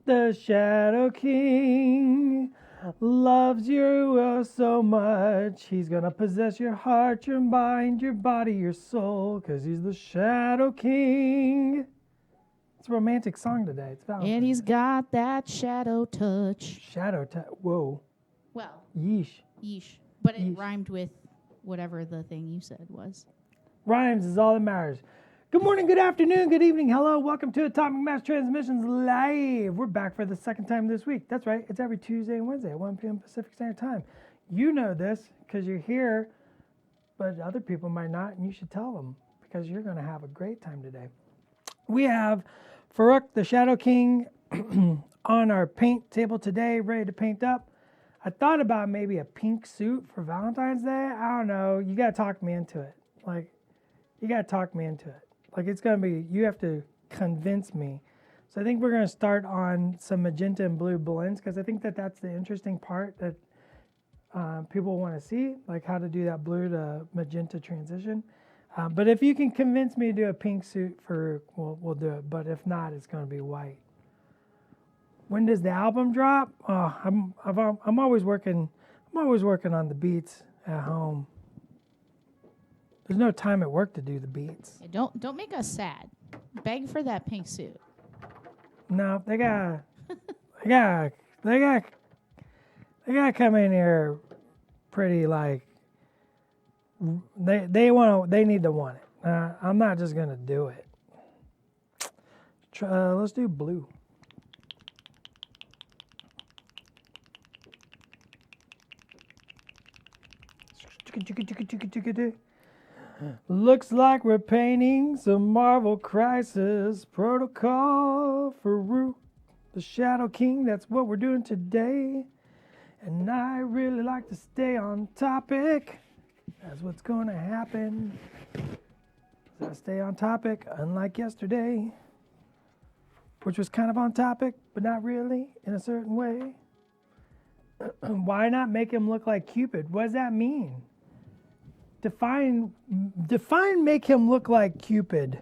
The Shadow King loves you so much. He's gonna possess your heart, your mind, your body, your soul, 'cause he's the Shadow King. It's a romantic song today. It's Valentine's And he's Day. got that shadow touch. Whoa. Well, Yeesh. yeesh. But it Yeesh. rhymed with whatever the thing you said was. Rhymes is all that matters. Good morning, good afternoon, good evening, hello. Welcome to Atomic Mass Transmissions Live. We're back for the second time this week. That's right. It's every Tuesday and Wednesday at 1 p.m. Pacific Standard Time. You know this because you're here, but other people might not, and you should tell them because you're going to have a great time today. We have Farouk, the Shadow King, on our paint table today, ready to paint up. I thought about maybe a pink suit for Valentine's Day. I don't know. You got to talk me into it. You got to talk me into it. It's going to be, you have to convince me. So I think we're going to start on some magenta and blue blends because I think that that's the interesting part that people want to see, like how to do that blue to magenta transition. But if you can convince me to do a pink suit for, we'll do it. But if not, it's going to be white. When does the album drop? Oh, I'm always working. I'm always working on the beats at home. There's no time at work to do the beats. Hey, don't make us sad. Beg for that pink suit. No, they gotta come in here pretty they need to want it. I'm not just gonna do it. Let's do blue. Looks like we're painting some Marvel Crisis Protocol for Root, the Shadow King. That's what we're doing today. And I really like to stay on topic. That's what's going to happen. I stay on topic, unlike yesterday, which was kind of on topic, but not really in a certain way. Why not make him look like Cupid? What does that mean? Define make him look like Cupid.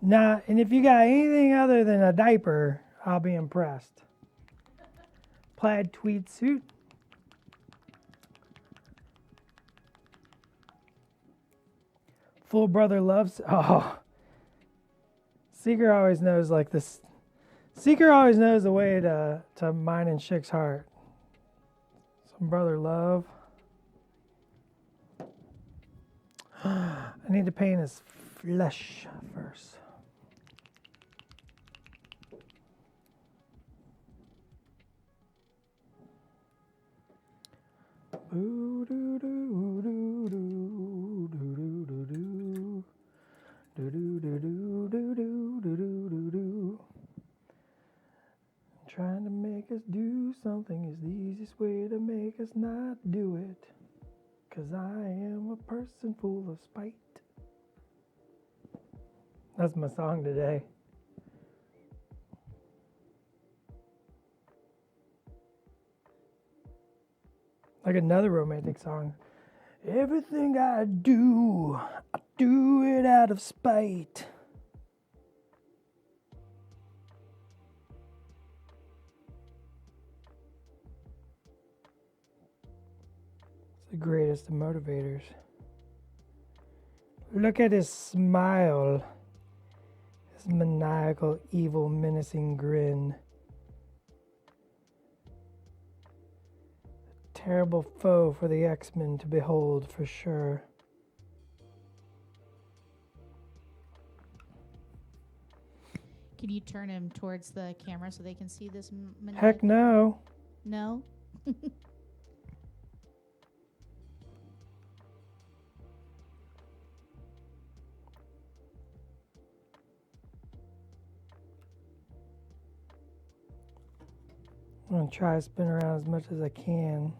Now, and if you got anything other than a diaper, I'll be impressed. Plaid tweed suit. Full brother loves. Oh. Seeker always knows this. Seeker always knows the way to mine and Chick's heart. Some brother love. I need to paint his flesh first. Ooh, doo, doo, doo, doo, doo, doo, doo, doo, doo, doo, doo, doo, doo, doo, doo, doo. Trying to make us do something is the easiest way to make us not do it. 'Cause I am a person full of spite. That's my song today. Like another romantic song. Everything I do it out of spite. It's the greatest of motivators. Look at his smile. His maniacal, evil, menacing grin. Terrible foe for the X-Men to behold for sure. Can you turn him towards the camera so they can see this? Heck no. No? I'm going to try to spin around as much as I can.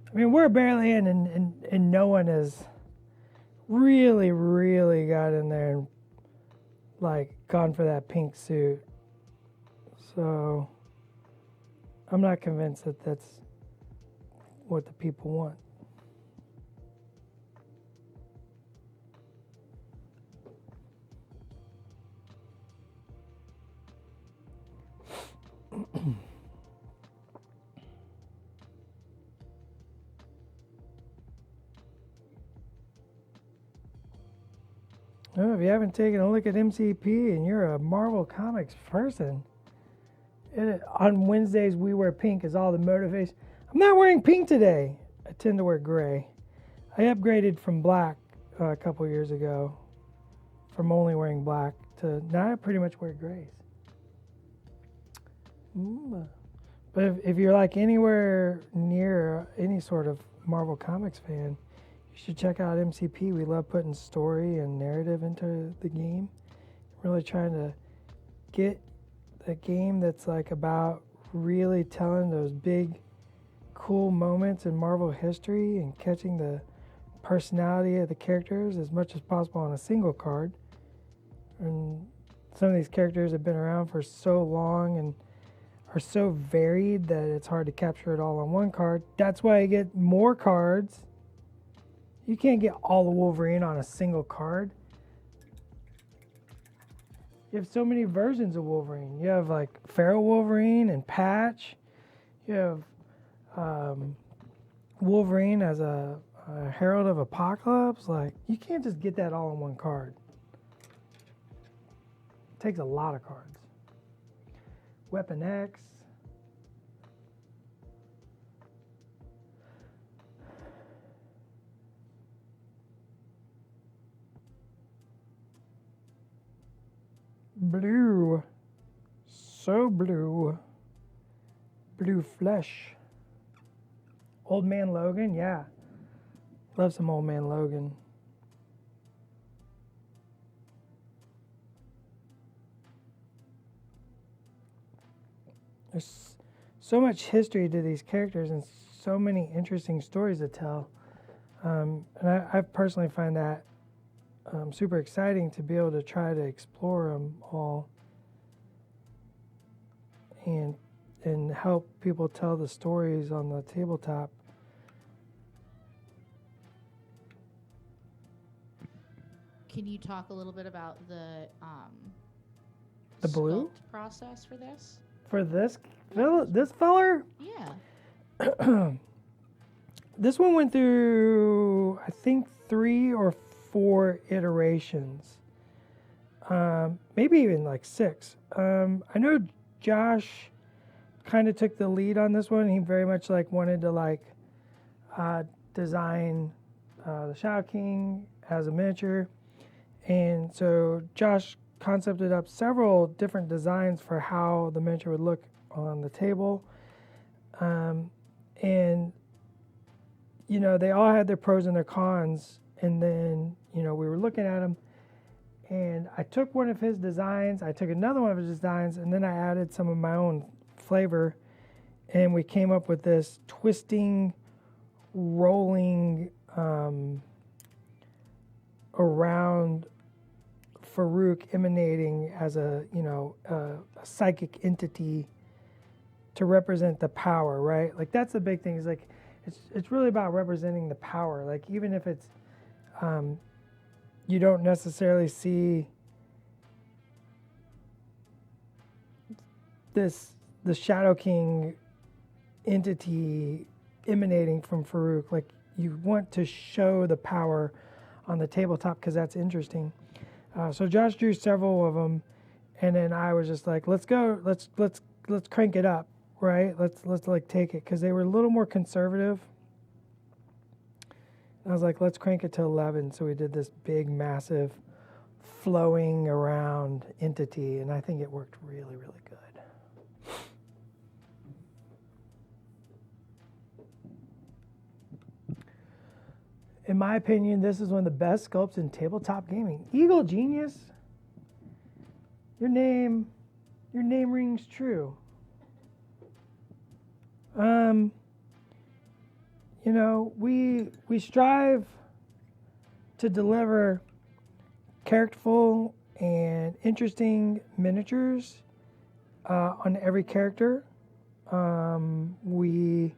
I mean, we're barely in, and no one has really, really got in there and, gone for that pink suit. So, I'm not convinced that that's what the people want. Oh, if you haven't taken a look at MCP and you're a Marvel Comics person, on Wednesdays we wear pink as all the motivation. I'm not wearing pink today. I tend to wear gray. I upgraded from black a couple years ago, from only wearing black to now I pretty much wear grays. But if you're like anywhere near any sort of Marvel Comics fan, you should check out MCP. We love putting story and narrative into the game. Really trying to get a game that's like about really telling those big, cool moments in Marvel history and catching the personality of the characters as much as possible on a single card. And some of these characters have been around for so long and are so varied that it's hard to capture it all on one card. That's why I get more cards. You can't get all of Wolverine on a single card. You have so many versions of Wolverine. You have like Feral Wolverine and Patch. You have Wolverine as a Herald of Apocalypse. Like, you can't just get that all in one card. It takes a lot of cards. Weapon X. Blue. So blue. Blue flesh. Old Man Logan, yeah. Love some Old Man Logan. There's so much history to these characters and so many interesting stories to tell. And I personally find that super exciting to be able to try to explore them all and help people tell the stories on the tabletop. Can you talk a little bit about the blue sculpt process for this? For this feller? Yeah. This one went through, I think, 3 or 4 iterations. Maybe even like 6. I know Josh kind of took the lead on this one. He very much like wanted to like design the Shadow King as a miniature. And so Josh concepted up several different designs for how the miniature would look on the table. And, you know, they all had their pros and their cons. And then, you know, we were looking at them. And I took one of his designs, I took another one of his designs, and then I added some of my own flavor. And we came up with this twisting, rolling around Farouk emanating as a psychic entity to represent the power, right? Like that's the big thing is like it's really about representing the power. Like even if it's you don't necessarily see the Shadow King entity emanating from Farouk. Like you want to show the power on the tabletop because that's interesting. So Josh drew several of them, and then I was just like, let's go, let's crank it up, right? Let's like take it because they were a little more conservative. I was like, let's crank it to 11. So we did this big, massive, flowing around entity, and I think it worked really, really good. In my opinion, this is one of the best sculpts in tabletop gaming. Eagle Genius, your name rings true. You know, we strive to deliver characterful and interesting miniatures on every character. We,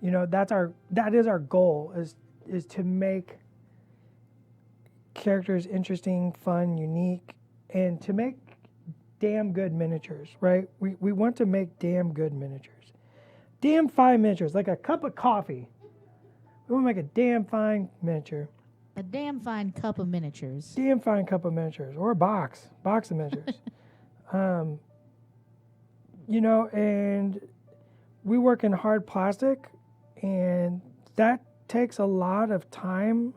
you know, that is our goal is to make characters interesting, fun, unique, and to make damn good miniatures, right? We want to make damn good miniatures. Damn fine miniatures, like a cup of coffee. We want to make a damn fine miniature. A damn fine cup of miniatures. Damn fine cup of miniatures, or a box of miniatures. You know, and we work in hard plastic, and that takes a lot of time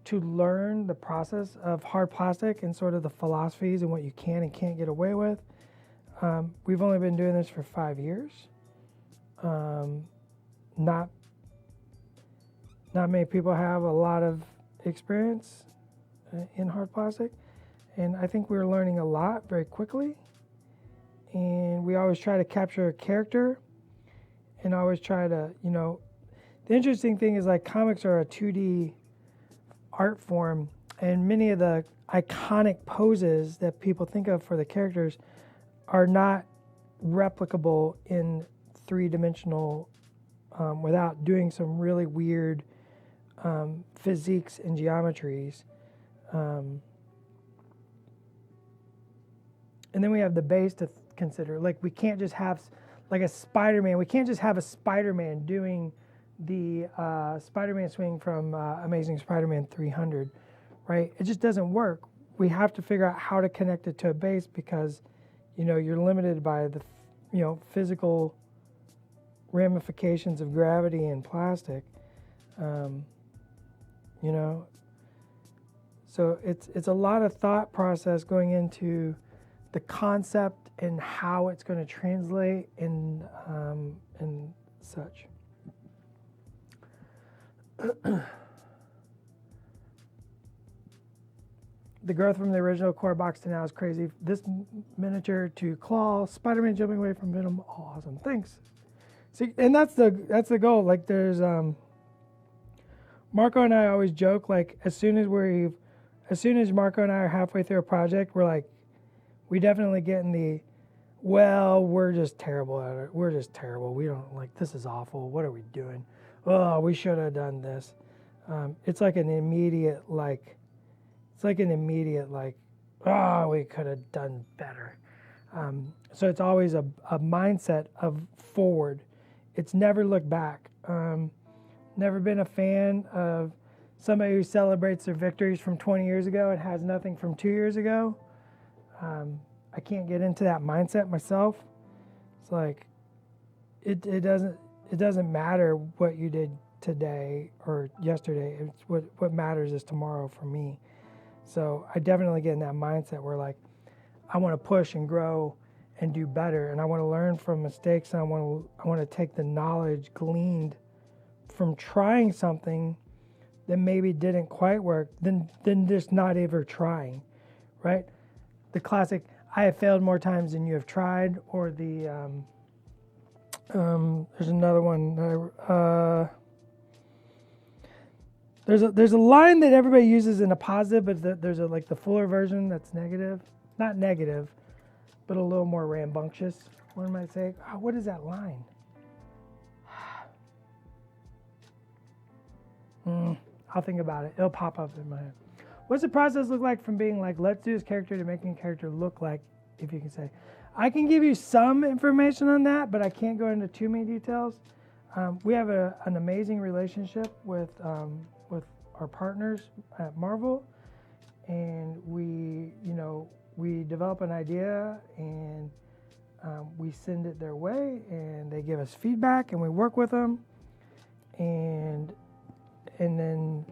to learn the process of hard plastic and sort of the philosophies and what you can and can't get away with. We've only been doing this for 5 years. Not many people have a lot of experience in hard plastic, and I think we're learning a lot very quickly. And we always try to capture a character, and always try to, you know, the interesting thing is like comics are a 2D art form, and many of the iconic poses that people think of for the characters are not replicable in 3-dimensional without doing some really weird physiques and geometries. And then we have the base to consider. Like, we can't just have like a Spider-Man. We can't just have a Spider-Man doing the Spider-Man swing from Amazing Spider-Man 300, right? It just doesn't work. We have to figure out how to connect it to a base because, you know, you're limited by the, you know, physical ramifications of gravity and plastic. You know, so it's a lot of thought process going into the concept and how it's going to translate and such. The growth from the original core box to now is crazy. This miniature to Claw, Spider-Man jumping away from Venom, awesome. Thanks. See, and that's the goal. Like, there's Marco and I always joke, like, as soon as Marco and I are halfway through a project, we're like, we definitely get in the, well, we're just terrible at it. We're just terrible. We don't, like, this is awful. What are we doing? Oh, we should have done this. It's like an immediate, oh, we could have done better. So it's always a mindset of forward. It's never look back. Never been a fan of somebody who celebrates their victories from 20 years ago and has nothing from 2 years ago. I can't get into that mindset myself. It's like, it doesn't matter what you did today or yesterday. It's what matters is tomorrow for me. So I definitely get in that mindset where, like, I want to push and grow and do better, and I want to learn from mistakes, and I want to take the knowledge gleaned from trying something that maybe didn't quite work, then just not ever trying, right? The classic, I have failed more times than you have tried, or the there's another one. There's a line that everybody uses in a positive, but there's like the fuller version that's negative. Not negative, but a little more rambunctious, one might say. Oh, what is that line? I'll think about it. It'll pop up in my head. What's the process look like from being like, let's do this character, to making a character look like, if you can say? I can give you some information on that, but I can't go into too many details. We have an amazing relationship with our partners at Marvel, and we develop an idea and we send it their way, and they give us feedback, and we work with them, and then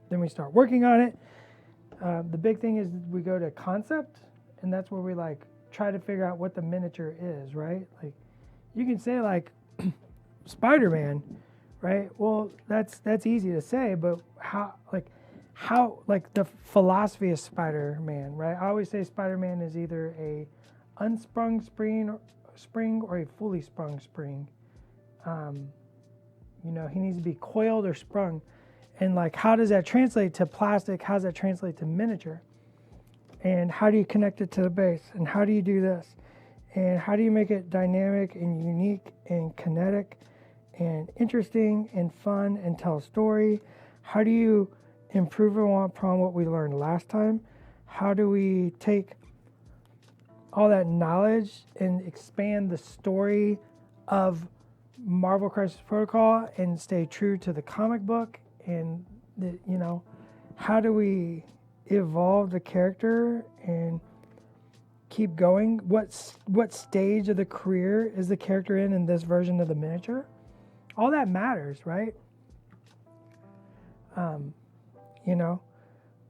then we start working on it. The big thing is we go to concept, and that's where we like try to figure out what the miniature is, right? Like, you can say like Spider-Man, right? Well, that's easy to say, but how the philosophy of Spider-Man, right? I always say Spider-Man is either a unsprung spring or a fully sprung spring. He needs to be coiled or sprung. And like, how does that translate to plastic? How does that translate to miniature? And how do you connect it to the base? And how do you do this? And how do you make it dynamic and unique and kinetic and interesting and fun and tell a story? How do you improve upon what we learned last time? How do we take all that knowledge and expand the story of Marvel Crisis Protocol and stay true to the comic book, and how do we evolve the character and keep going? What stage of the career is the character in this version of the miniature? All that matters, right?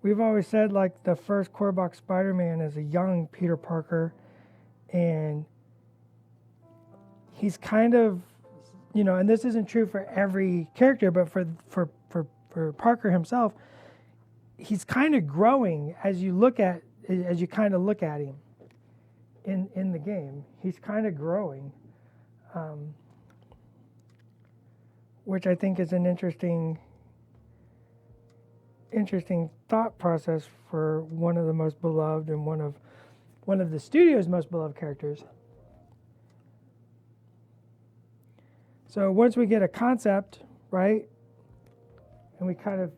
We've always said like the first core box Spider-Man is a young Peter Parker, and he's kind of, and this isn't true for every character, but for Parker himself, he's kind of growing as you kind of look at him in the game. He's kind of growing, which I think is an interesting thought process for one of the most beloved and one of the studio's most beloved characters. So once we get a concept, right, and we kind of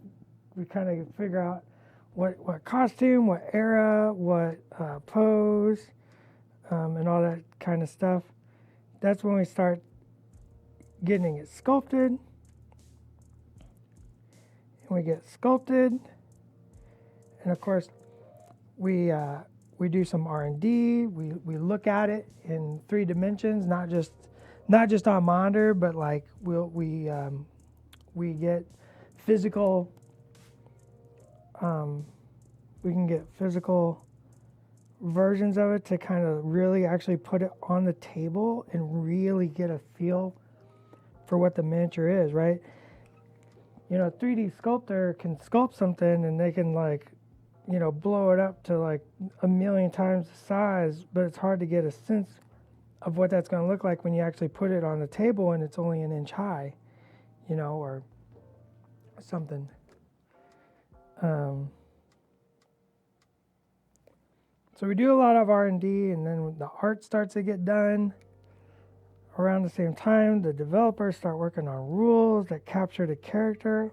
figure out what costume, what era, what pose, and all that kind of stuff, that's when we start getting it sculpted. And we get sculpted, and of course we do some R&D. We look at it in 3 dimensions, not just on monitor, but like we get physical. We can get physical versions of it to kind of really actually put it on the table and really get a feel for what the miniature is, right? 3D sculptor can sculpt something and they can blow it up to like 1 million times the size, but it's hard to get a sense of what that's going to look like when you actually put it on the table and it's only 1 inch high, or something. So we do a lot of R&D, and then the art starts to get done. Around the same time, the developers start working on rules that capture the character.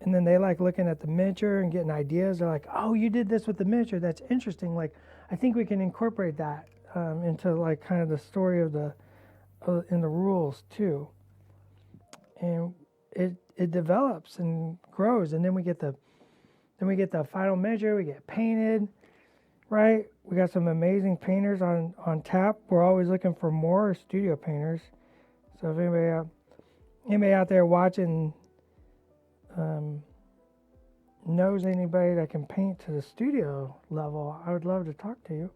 And then they like looking at the miniature and getting ideas. They're like, oh, you did this with the miniature. That's interesting. Like, I think we can incorporate that into like kind of the story of in the rules too. And it develops and grows. And then we get the final miniature. We get painted, right? We got some amazing painters on tap. We're always looking for more studio painters. So if anybody out there watching knows anybody that can paint to the studio level, I would love to talk to you.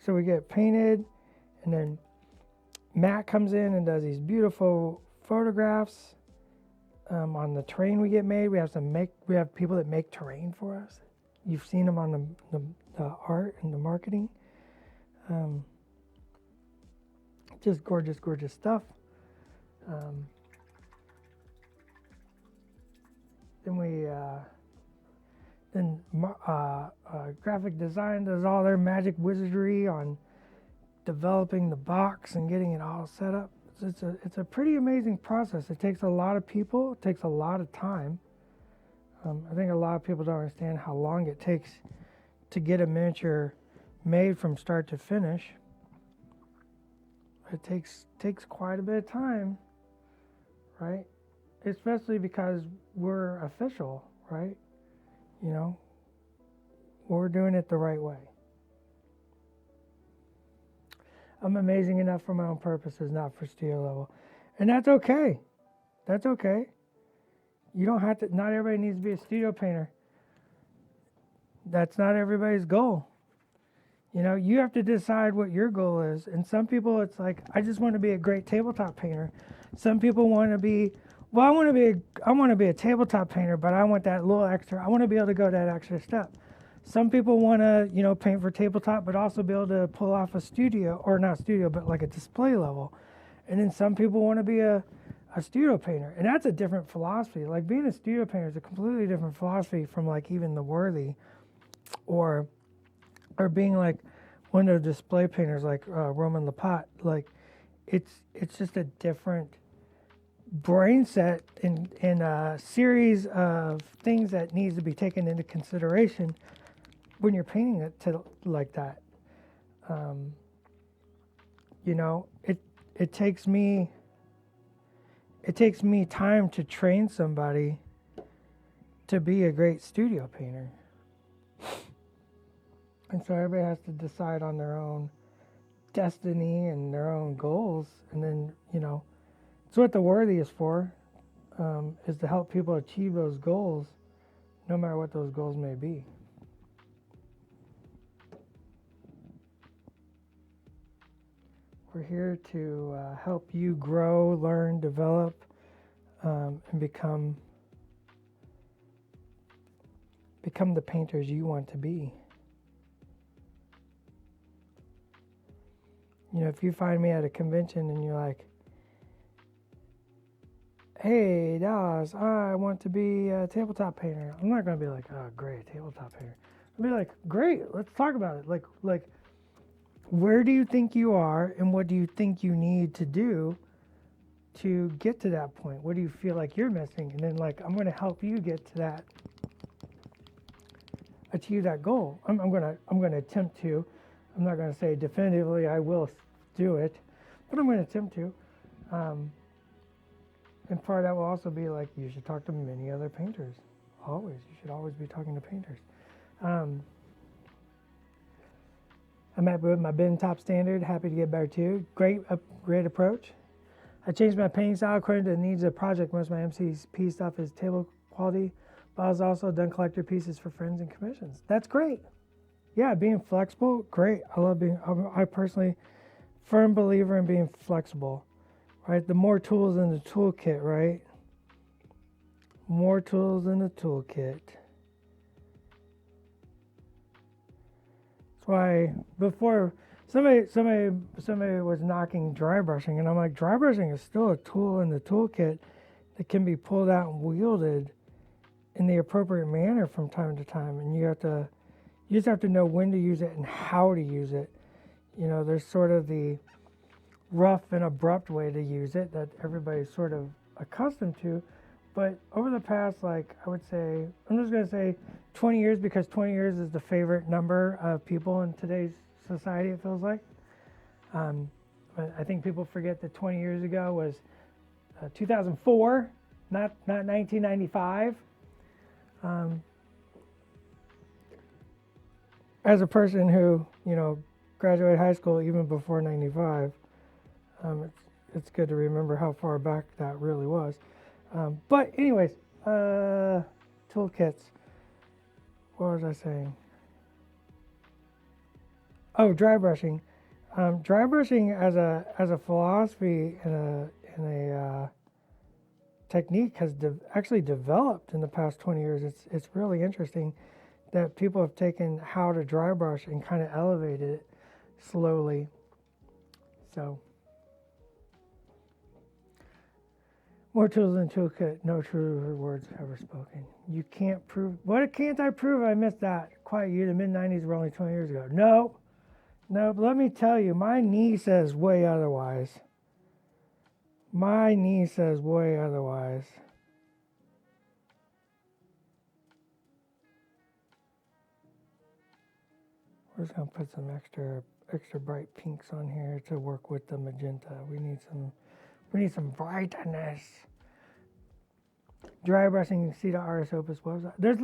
So we get painted, and then Matt comes in and does these beautiful photographs. On the terrain we get made, we have people that make terrain for us. You've seen them on the art and the marketing. Just gorgeous stuff. Then graphic design does all their magic wizardry on developing the box and getting it all set up. It's a pretty amazing process. It takes a lot of people. It takes a lot of time. I think a lot of people don't understand how long it takes to get a miniature made from start to finish. It takes quite a bit of time, right? Especially because we're official, right? We're doing it the right way. I'm amazing enough for my own purposes, not for studio level. And that's okay. That's okay. You don't have to, not everybody needs to be a studio painter. That's not everybody's goal. You have to decide what your goal is. And some people, it's like, I just want to be a great tabletop painter. Some people want to be, I want to be a tabletop painter, but I want that little extra, I want to be able to go that extra step. Some people want to, paint for tabletop, but also be able to pull off a studio, or not studio, but like a display level. And then some people want to be a studio painter. And that's a different philosophy. Like being a studio painter is a completely different philosophy from like even the Worthy or being like one of the display painters like Roman Lapat. Like it's just a different brain set and a series of things that needs to be taken into consideration when you're painting it to like that. You know, it takes me time to train somebody to be a great studio painter. And so everybody has to decide on their own destiny and their own goals. And then, you know, it's what the Worthy is for, is to help people achieve those goals, no matter what those goals may be. We're here to help you grow, learn, develop, and become the painters you want to be. You know, if you find me at a convention and you're like, hey, Dallas, I want to be a tabletop painter. I'm not going to be like, oh, great, tabletop painter. I'll be like, great, let's talk about it. Like, where do you think you are and what do you think you need to do to get to that point? What do you feel like you're missing? And then, like, I'm going to help you get to that, achieve that goal. I'm going to attempt to. I'm not going to say definitively I will do it, but I'm going to attempt to. And part of that will also be like, you should talk to many other painters. Always. You should always be talking to painters. I'm happy with my bin top standard. Happy to get better too. Great approach. I changed my painting style according to the needs of the project. Most of my MCP stuff is table quality, but I've also done collector pieces for friends and commissions. That's great. Yeah, being flexible, great. I love being, I personally, firm believer in being flexible, right? The more tools in the toolkit, right? More tools in the toolkit. That's why before somebody was knocking dry brushing, and I'm like, dry brushing is still a tool in the toolkit that can be pulled out and wielded in the appropriate manner from time to time, and you just have to know when to use it and how to use it. You know, there's sort of the rough and abrupt way to use it that everybody's sort of accustomed to. But over the past, like, I would say, I'm just going to say 20 years, because 20 years is the favorite number of people in today's society, it feels like. I think people forget that 20 years ago was 2004, not 1995. As a person who, you know, graduated high school even before 95, it's good to remember how far back that really was. But anyways, toolkits. What was I saying? Oh, dry brushing. Dry brushing as a philosophy and a technique has actually developed in the past 20 years. It's really interesting that people have taken how to dry brush and kind of elevated it slowly. So, more tools in the toolkit, no truer words ever spoken. You can't prove, what can't I prove? I missed that. Quiet you, the mid-90s were only 20 years ago. No, but let me tell you, my knee says way otherwise. My knee says way otherwise. We're just gonna put some extra bright pinks on here to work with the magenta. We need some brightness. Dry brushing, see the artist opus website. There's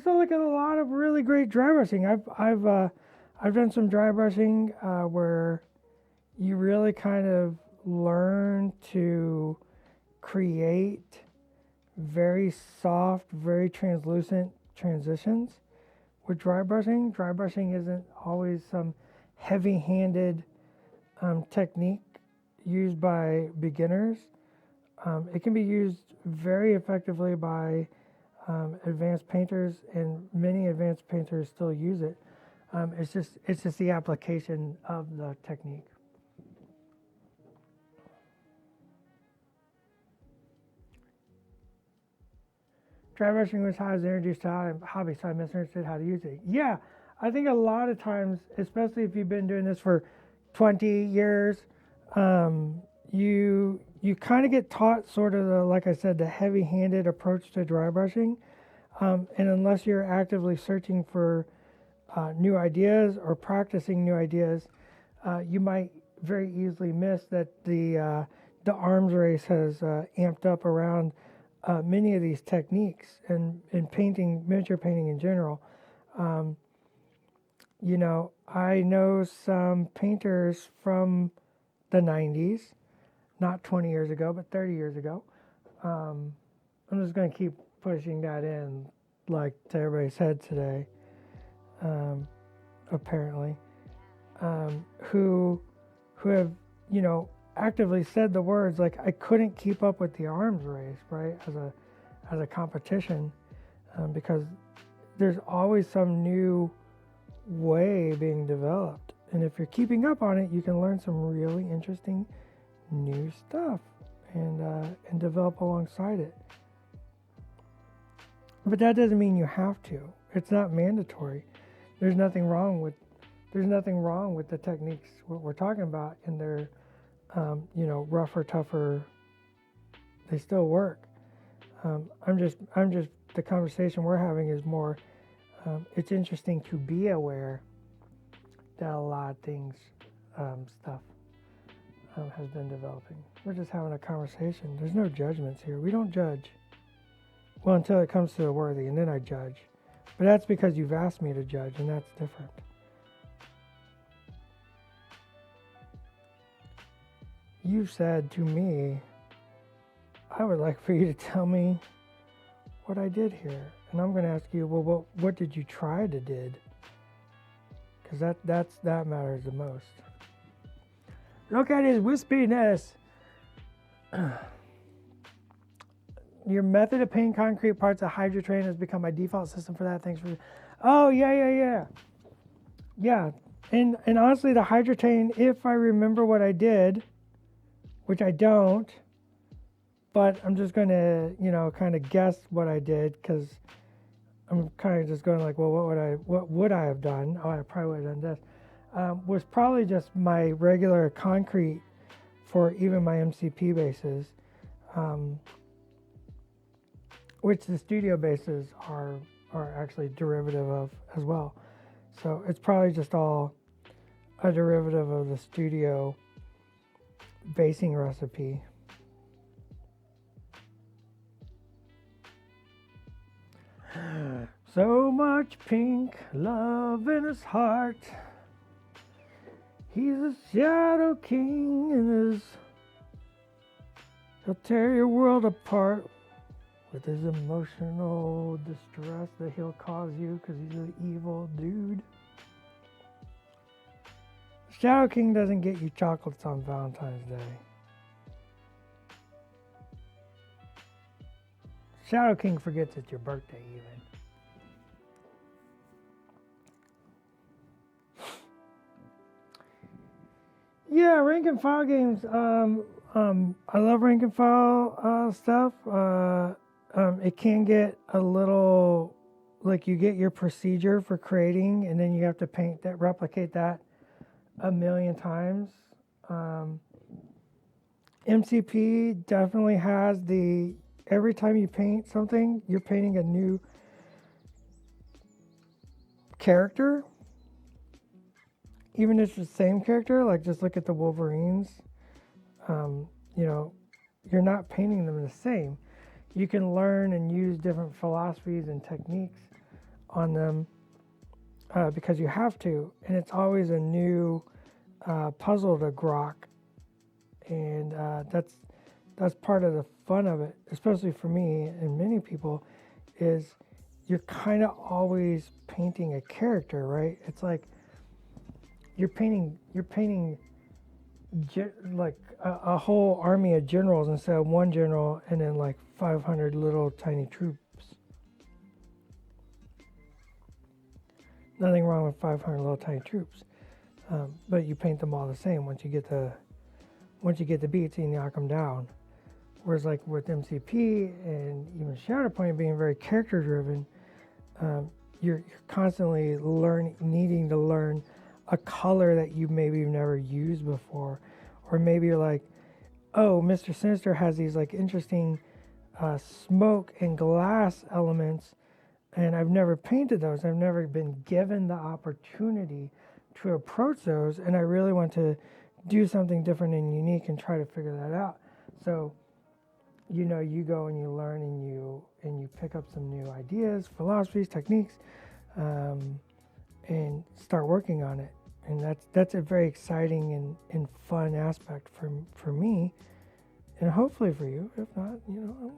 like a lot of really great dry brushing. I've done some dry brushing where you really kind of learn to create very soft, very translucent transitions. With dry brushing isn't always some heavy-handed technique used by beginners. It can be used very effectively by advanced painters, and many advanced painters still use it. It's just the application of the technique. Dry brushing was how I was introduced to a hobby, so I misunderstood how to use it. Yeah, I think a lot of times, especially if you've been doing this for 20 years, you kind of get taught sort of the, like I said, the heavy-handed approach to dry brushing, and unless you're actively searching for new ideas or practicing new ideas, you might very easily missed that the arms race has amped up around many of these techniques and in painting, miniature painting in general. Um, I know some painters from the 90s, not 20 years ago, but 30 years ago. I'm just going to keep pushing that in, like, to everybody's head today, apparently, who have, actively said the words, like, I couldn't keep up with the arms race, right, as a competition, because there's always some new way being developed. And if you're keeping up on it, you can learn some really interesting new stuff and develop alongside it. But that doesn't mean you have to. It's not mandatory. There's nothing wrong with the techniques what we're talking about, and they're rougher, tougher. They still work. I'm just the conversation we're having is more. It's interesting to be aware that a lot of things, stuff, has been developing. We're just having a conversation. There's no judgments here. We don't judge. Well, until it comes to the worthy, and then I judge. But that's because you've asked me to judge, and that's different. You said to me, I would like for you to tell me what I did here. And I'm going to ask you, well, what did you try to did? Because that matters the most. Look at his wispiness. Your method of painting concrete parts of Hydrotrain has become my default system for that. Thanks for... Oh, yeah. Yeah, and honestly, the Hydrotrain, if I remember what I did, which I don't, but I'm just going to, kind of guess what I did, because I'm kind of just going like, well, what would I have done? Oh, I probably would have done this. Was probably just my regular concrete for even my MCP bases, which the studio bases are actually derivative of as well. So it's probably just all a derivative of the studio basing recipe. So much pink love in his heart. He's a shadow king and he'll tear your world apart with his emotional distress that he'll cause you because he's an evil dude. Shadow King doesn't get you chocolates on Valentine's Day. Shadow King forgets it's your birthday even. Yeah, rank and file games. I love rank and file stuff. It can get a little, like, you get your procedure for creating, and then you have to replicate that a million times. MCP definitely has every time you paint something, you're painting a new character. Even if it's the same character, like just look at the Wolverines, you're not painting them the same. You can learn and use different philosophies and techniques on them because you have to, and it's always a new puzzle to grok, and that's part of the fun of it, especially for me and many people, is you're kind of always painting a character, right? It's like you're painting like a whole army of generals instead of one general and then like 500 little tiny troops. Nothing wrong with 500 little tiny troops, but you paint them all the same once you get the beats and you knock them down. Whereas like with MCP and even Shatterpoint being very character driven, you're constantly needing to learn a color that you maybe never used before, or maybe you're like, oh, Mr. Sinister has these like interesting smoke and glass elements, and I've never painted those. I've never been given the opportunity to approach those, and I really want to do something different and unique and try to figure that out. So, you know, you go and you learn and you pick up some new ideas, philosophies, techniques, and start working on it. And that's a very exciting and fun aspect for me, and hopefully for you. If not, you know,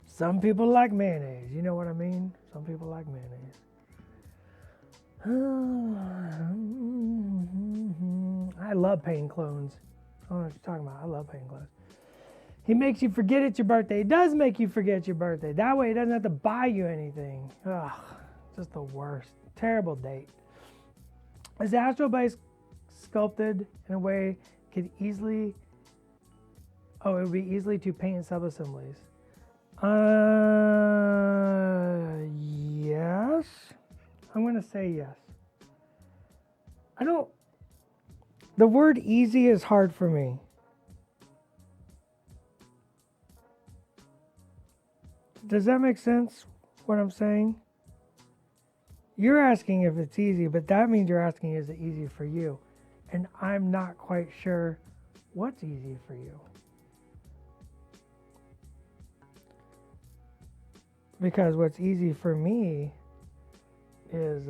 some people like mayonnaise. You know what I mean? Some people like mayonnaise. I love painting clones. I don't know what you're talking about. I love painting clones. He makes you forget it's your birthday. It does make you forget your birthday. That way he doesn't have to buy you anything. Ugh, just the worst. Terrible date. Is the astral base sculpted in a way it would be easily to paint in sub-assemblies? Yes. I'm going to say yes. The word easy is hard for me. Does that make sense, what I'm saying? You're asking if it's easy, but that means you're asking, is it easy for you? And I'm not quite sure what's easy for you. Because what's easy for me is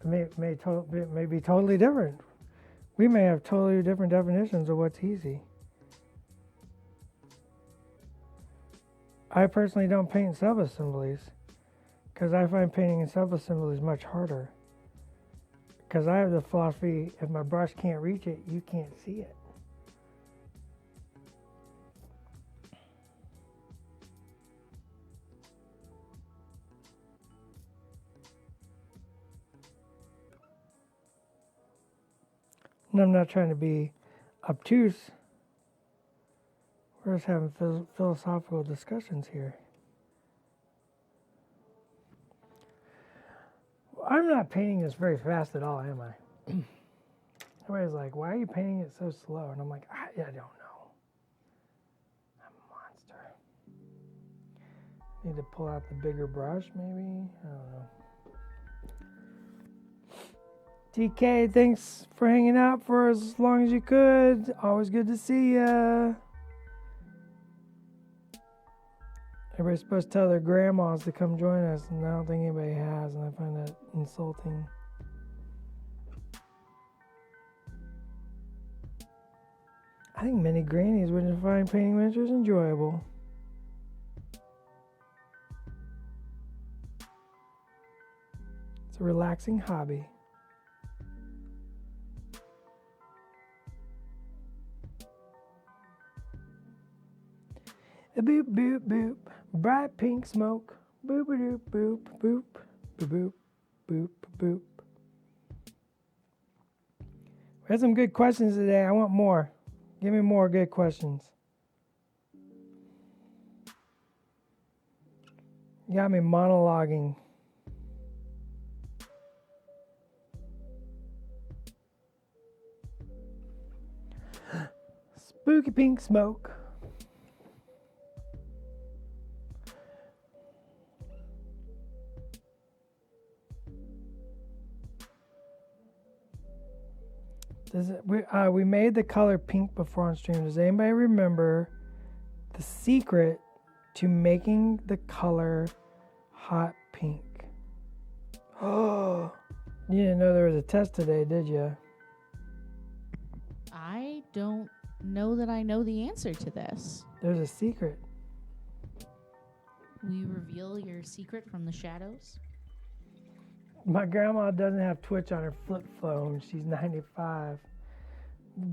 may be totally different. We may have totally different definitions of what's easy. I personally don't paint in sub-assemblies because I find painting in sub-assemblies much harder. Because I have the philosophy, if my brush can't reach it, you can't see it. And I'm not trying to be obtuse. We're just having philosophical discussions here. I'm not painting this very fast at all, am I? Everybody's like, why are you painting it so slow? And I'm like, I don't know. I'm a monster. Need to pull out the bigger brush, maybe? I don't know. TK, thanks for hanging out for as long as you could. Always good to see ya. Everybody's supposed to tell their grandmas to come join us, and I don't think anybody has, and I find that insulting. I think many grannies would find painting miniatures enjoyable. It's a relaxing hobby. A boop, boop, boop. Bright pink smoke. Boop, boop, boop, boop, boop, boop, boop. We had some good questions today. I want more. Give me more good questions. You got me monologuing. Spooky pink smoke. We made the color pink before on stream. Does anybody remember the secret to making the color hot pink? Oh, you didn't know there was a test today, did you? I don't know that I know the answer to this. There's a secret. Will you reveal your secret from the shadows? My grandma doesn't have Twitch on her flip phone. She's 95.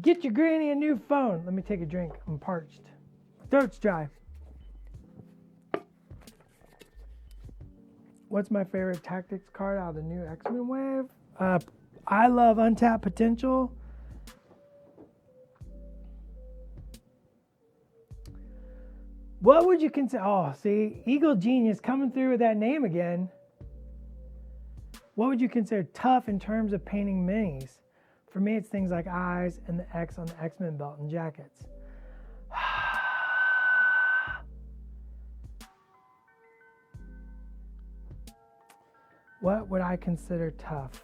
Get your granny a new phone. Let me take a drink. I'm parched. My throat's dry. What's my favorite tactics card out of the new X-Men wave? I love Untapped Potential. What would you consider? Oh, see, Eagle Genius coming through with that name again. What would you consider tough in terms of painting minis? For me, it's things like eyes and the X on the X-Men belt and jackets. What would I consider tough?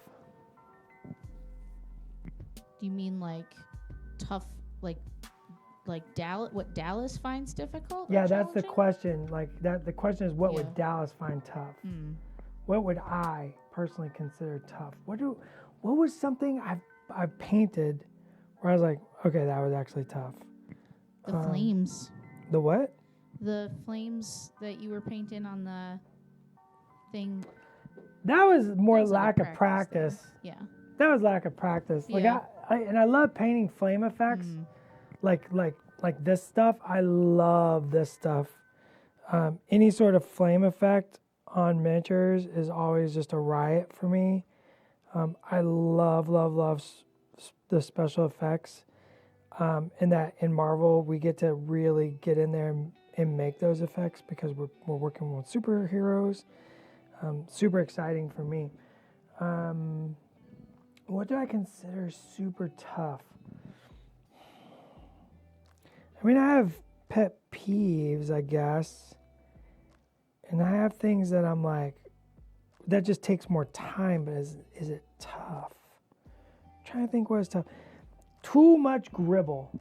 Do you mean like tough, like Dallas? What Dallas finds difficult? or Yeah, that's the challenging? question. Like that, the question is, what Yeah. would Dallas find tough? Hmm. What would I personally consider tough? What was something I've painted where I was like, okay, that was actually tough. The flames. The what? The flames that you were painting on the thing. That was more That was like a lack of practice. thing. Yeah. That was lack of practice. Like Yeah. I love painting flame effects. Mm. Like this stuff. I love this stuff. Any sort of flame effect on miniatures is always just a riot for me. I love the special effects. And that in Marvel we get to really get in there and make those effects because we're working with superheroes. Super exciting for me. What do I consider super tough? I mean, I have pet peeves, I guess. And I have things that I'm like, that just takes more time, but is it tough? I'm trying to think what is tough. Too much gribble,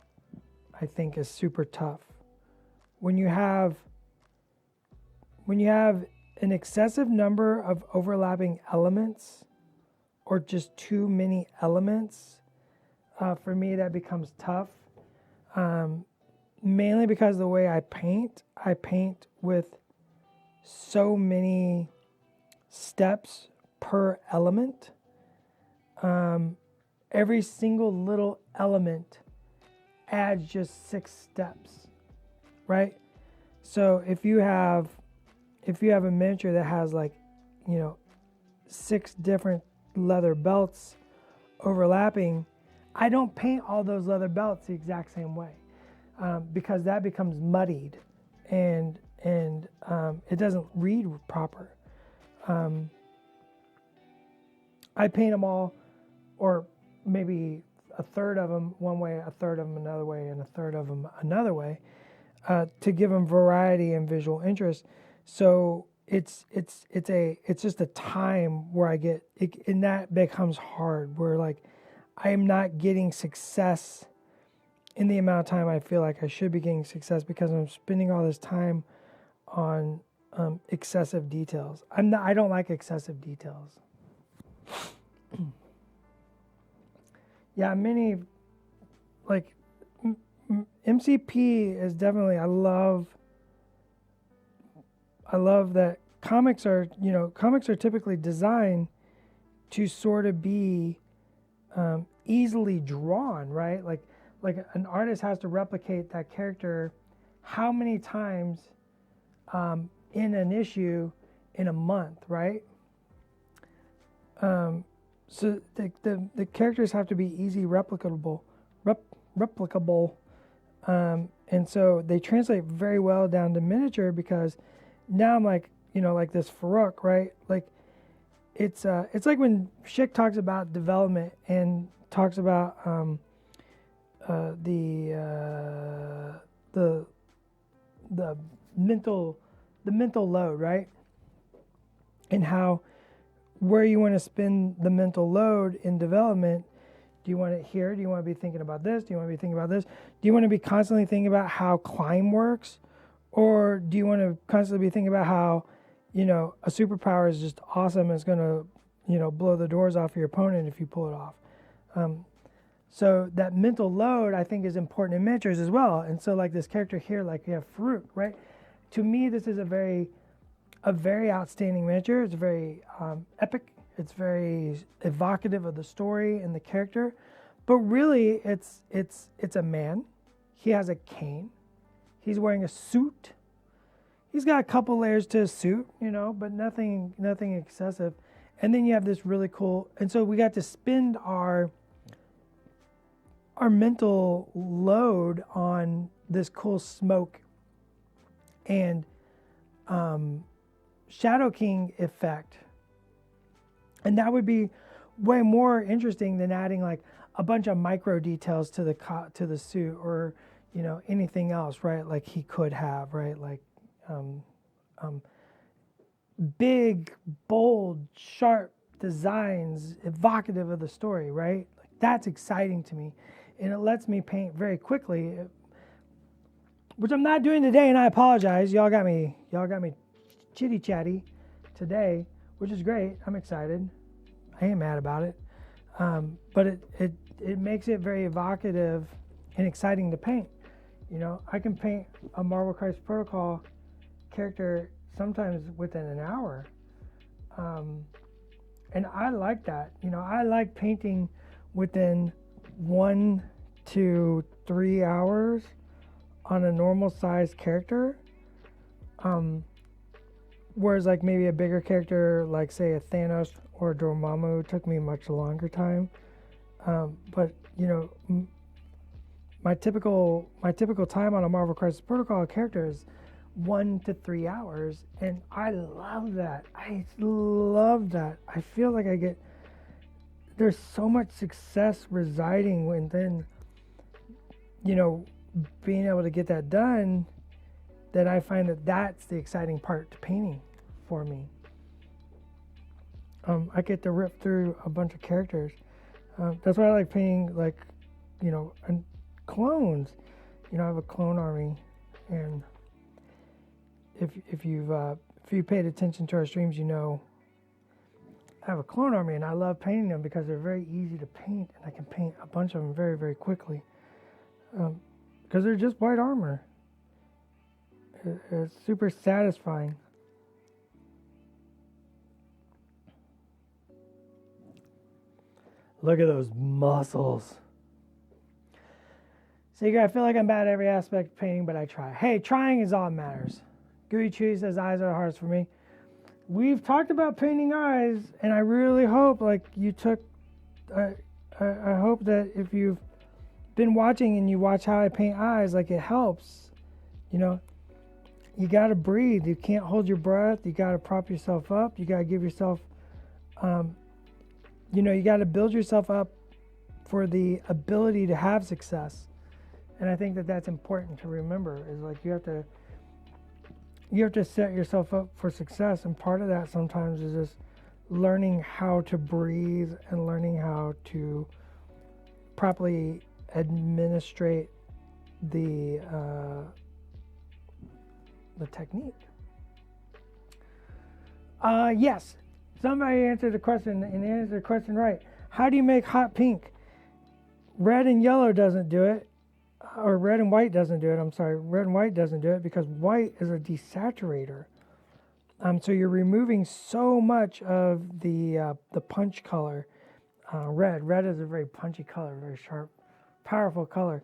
I think, is super tough. When you have an excessive number of overlapping elements or just too many elements, for me that becomes tough. Mainly because of the way I paint with so many steps per element. Every single little element adds just 6 steps, right? So if you have a miniature that has 6 different leather belts overlapping, I don't paint all those leather belts the exact same way, because that becomes muddied and it doesn't read proper. I paint them all, or maybe a third of them one way, a third of them another way, and a third of them another way, to give them variety and visual interest. So it's just a time where I get it, and that becomes hard. Where like I am not getting success in the amount of time I feel like I should be getting success because I'm spending all this time on excessive details. I don't like excessive details. Yeah, many like MCP is definitely. I love that comics are typically designed to sort of be easily drawn, right? Like an artist has to replicate that character how many times in an issue in a month, right? So the characters have to be easy replicable, and so they translate very well down to miniature because now I'm like this Farouk, right? Like it's like when Schick talks about development and talks about the mental load, right? And how where you want to spend the mental load in development. Do you want it here? Do you want to be thinking about this? Do you want to be thinking about this? Do you want to be constantly thinking about how climb works? Or do you want to constantly be thinking about how, a superpower is just awesome and it's going to, blow the doors off your opponent if you pull it off? So that mental load, I think, is important in miniatures as well. And so like this character here, like you have Farouk, right? To me, this is a very outstanding miniature. It's very epic. It's very evocative of the story and the character. But really, it's a man. He has a cane. He's wearing a suit. He's got a couple layers to his suit, but nothing excessive. And then you have this really cool. And so we got to spend our mental load on this cool smoke and Shadow King effect. And that would be way more interesting than adding like a bunch of micro details to the suit or anything else, right? Like he could have, right? Like big, bold, sharp designs evocative of the story, right? Like that's exciting to me, and it lets me paint very quickly, which I'm not doing today, and I apologize. Y'all got me chitty chatty today, which is great. I'm excited. I ain't mad about it, but it makes it very evocative and exciting to paint. You know, I can paint a Marvel Crisis Protocol character sometimes within an hour, and I like that. You know, I like painting within 1 to 3 hours on a normal sized character, whereas like maybe a bigger character like say a Thanos or a Dormammu took me much longer time. But you know, my typical time on a Marvel Crisis Protocol character is 1 to 3 hours, and I love that. I feel like there's so much success residing within, you know, being able to get that done, that I find that that's the exciting part to painting for me. I get to rip through a bunch of characters. That's why I like painting, like, you know, and clones. You know, I have a clone army, and if you paid attention to our streams, you know I have a clone army, and I love painting them because they're very easy to paint, and I can paint a bunch of them very, very quickly. Because they're just white armor. It's super satisfying. Look at those muscles. Seeger, I feel like I'm bad at every aspect of painting, but I try. Hey, trying is all that matters. Gooey Chewy says eyes are the hardest for me. We've talked about painting eyes, and I really hope like you took. I hope that if you've been watching and you watch how I paint eyes, like it helps. You know, you gotta breathe. You can't hold your breath. You gotta prop yourself up. You gotta give yourself, you know, you gotta build yourself up for the ability to have success. And I think that that's important to remember. Is like you have to set yourself up for success, and part of that sometimes is just learning how to breathe and learning how to properly administrate the technique. Yes, somebody answered the question, and they answered the question right. How do you make hot pink? Red and yellow doesn't do it, or red and white doesn't do it. I'm sorry, red and white doesn't do it because white is a desaturator. So you're removing so much of the punch color. Red is a very punchy color, very sharp, powerful color.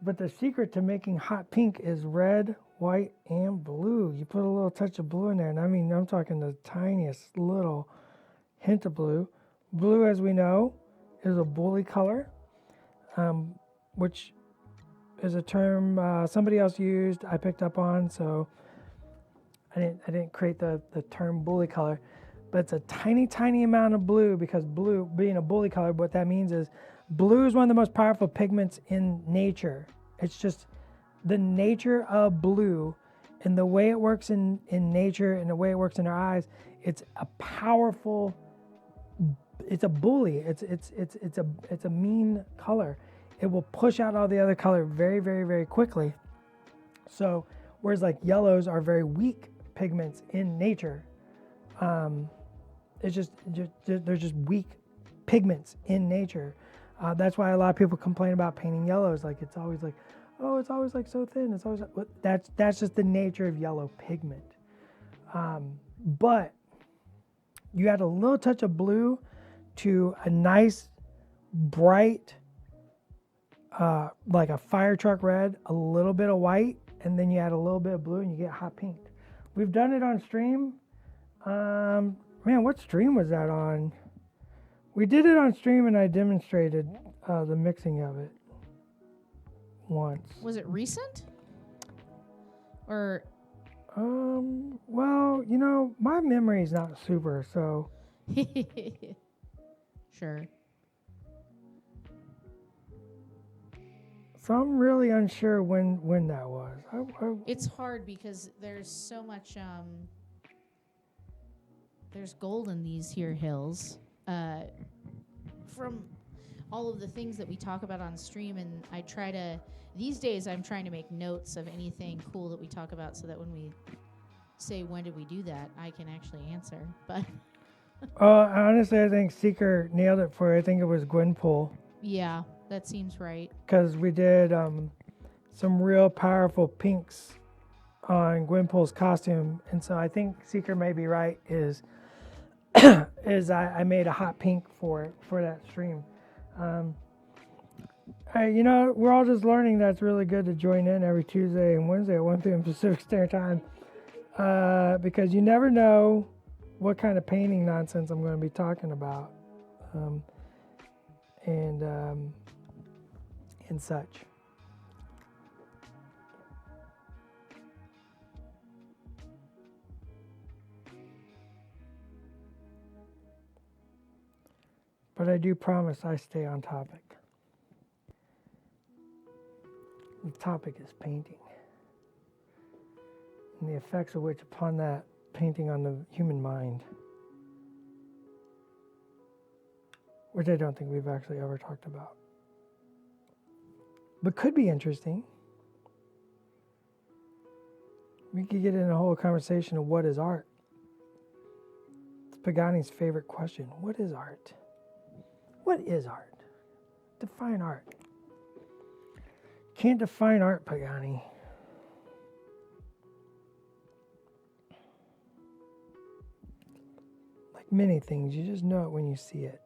But the secret to making hot pink is red, white, and blue. You put a little touch of blue in there, and I mean, I'm talking the tiniest little hint of blue. Blue, as we know, is a bully color, which is a term somebody else used, I picked up on, so I didn't create the term bully color, but it's a tiny amount of blue, because blue being a bully color, what that means is blue is one of the most powerful pigments in nature. It's just the nature of blue and the way it works in nature and the way it works in our eyes. It's a powerful, it's a bully. It's a mean color. It will push out all the other color very, very, very quickly. So whereas like yellows are very weak pigments in nature, it's just they're just weak pigments in nature. That's why a lot of people complain about painting yellows. Like it's always like, oh, it's always like so thin. It's always like, well, that's just the nature of yellow pigment. But you add a little touch of blue to a nice bright, like a fire truck red, a little bit of white, and then you add a little bit of blue and you get hot pink. We've done it on stream. Man, what stream was that on? We did it on stream and I demonstrated the mixing of it once. Was it recent? Or well, you know, my memory is not super, so sure. So I'm really unsure when that was. It's hard because there's so much there's gold in these here hills. From all of the things that we talk about on stream, and I try to. These days, I'm trying to make notes of anything cool that we talk about, so that when we say when did we do that, I can actually answer. But Honestly, I think Seeker nailed it for you. I think it was Gwenpool. yeah, that seems right. Because we did some real powerful pinks on Gwenpool's costume. And so I think Seeker may be right is I made a hot pink for that stream. We're all just learning that it's really good to join in every Tuesday and Wednesday at 1 p.m. Pacific Standard Time. Because you never know what kind of painting nonsense I'm going to be talking about. And such. But I do promise I stay on topic. The topic is painting, and the effects of which upon that painting on the human mind, which I don't think we've actually ever talked about, but could be interesting. We could get in a whole conversation of what is art. It's Pagani's favorite question. What is art? What is art? Define art. Can't define art, Pagani. Like many things, you just know it when you see it.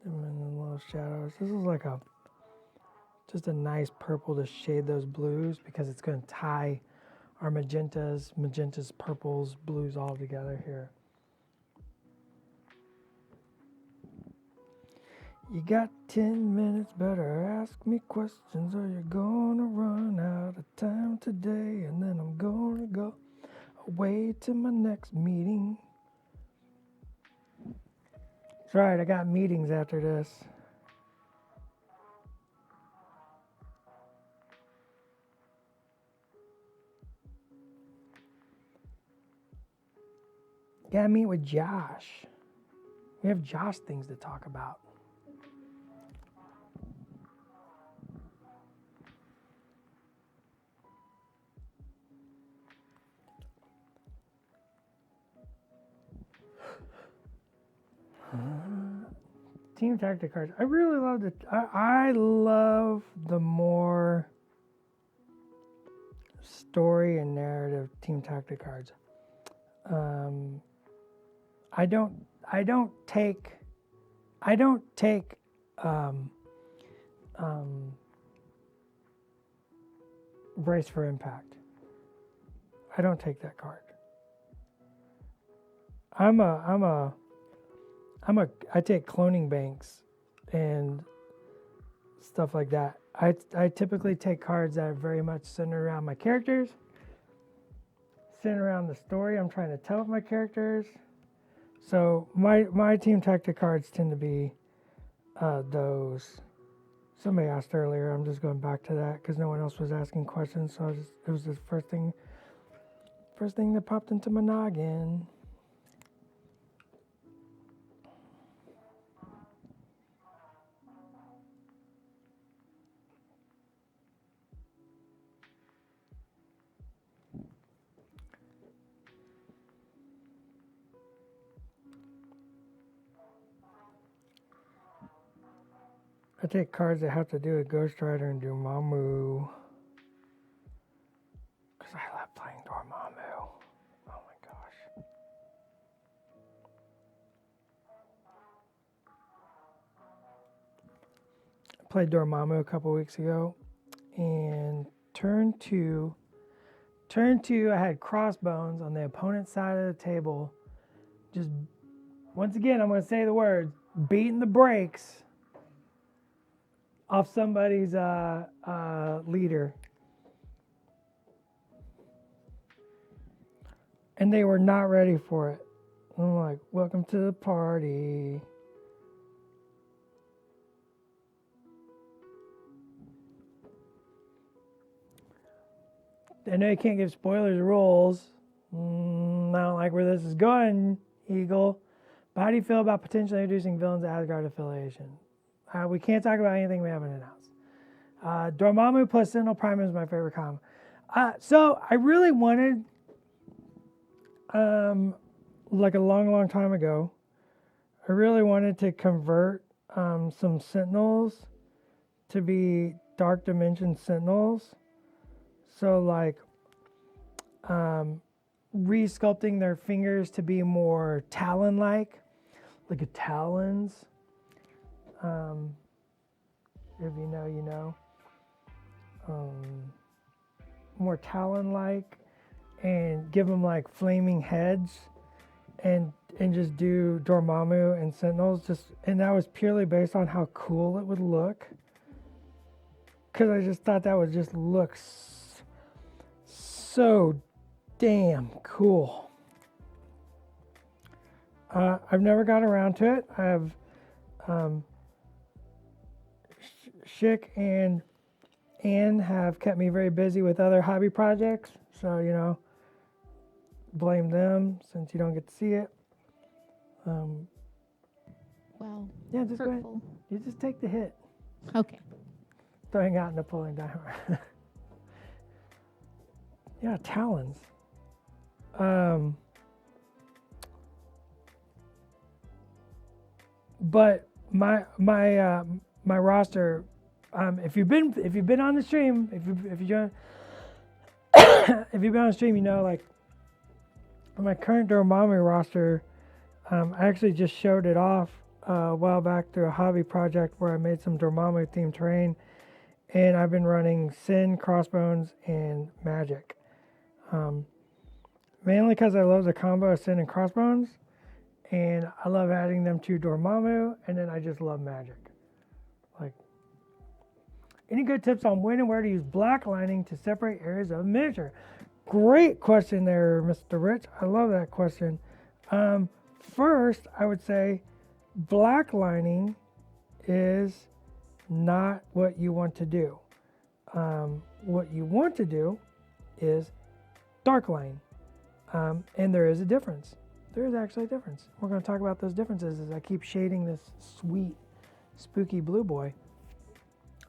Them in the little shadows. This is like just a nice purple to shade those blues because it's going to tie our magentas, purples, blues all together here. You got 10 minutes, better ask me questions or you're gonna run out of time today, and then I'm gonna go away to my next meeting. That's right, I got meetings after this. Gotta meet with Josh. We have Josh things to talk about. Team tactic cards. I really love I love the more story and narrative team tactic cards. I don't take Brace for Impact. I don't take that card. I take cloning banks and stuff like that. I typically take cards that are very much centered around my characters, centered around the story I'm trying to tell with my characters. So my team tactic cards tend to be those. Somebody asked earlier. I'm just going back to that because no one else was asking questions. So it was the first thing that popped into my noggin. I take cards that have to do with Ghost Rider and Dormammu. Because I love playing Dormammu. Oh my gosh. I played Dormammu a couple weeks ago. And turn two, I had Crossbones on the opponent's side of the table. Just, once again, I'm going to say the words, beating the brakes off somebody's leader. And they were not ready for it. I'm like, welcome to the party. I know you can't give spoilers rules. I don't like where this is going, Eagle. But how do you feel about potentially introducing villains to Asgard affiliation? We can't talk about anything we haven't announced. Dormammu plus Sentinel Prime is my favorite combo. So I really wanted, like a long, long time ago, I really wanted to convert some Sentinels to be Dark Dimension Sentinels. So like re-sculpting their fingers to be more talon-like a talons. If you know, you know. More talon-like, and give them like flaming heads, and just do Dormammu and Sentinels. And that was purely based on how cool it would look. Because I just thought that would just look so damn cool. I've never got around to it. I have Schick and Anne have kept me very busy with other hobby projects. So, you know, blame them since you don't get to see it. Wow. Yeah, just go ahead. Hurtful. You just take the hit. Okay. Throwing out Napoleon Dynamite. Yeah, talons. But my roster. If you've been on the stream, if you join, if you've been on the stream, you know, like my current Dormammu roster. I actually just showed it off a while back through a hobby project where I made some Dormammu themed terrain, and I've been running Sin, Crossbones, and Magic. Mainly because I love the combo of Sin and Crossbones, and I love adding them to Dormammu, and then I just love Magic. Like, any good tips on when and where to use black lining to separate areas of a miniature? Great question there, Mr. Rich. I love that question. First, I would say black lining is not what you want to do. What you want to do is dark line. And there is a difference. There is actually a difference. We're going to talk about those differences as I keep shading this sweet, spooky blue boy.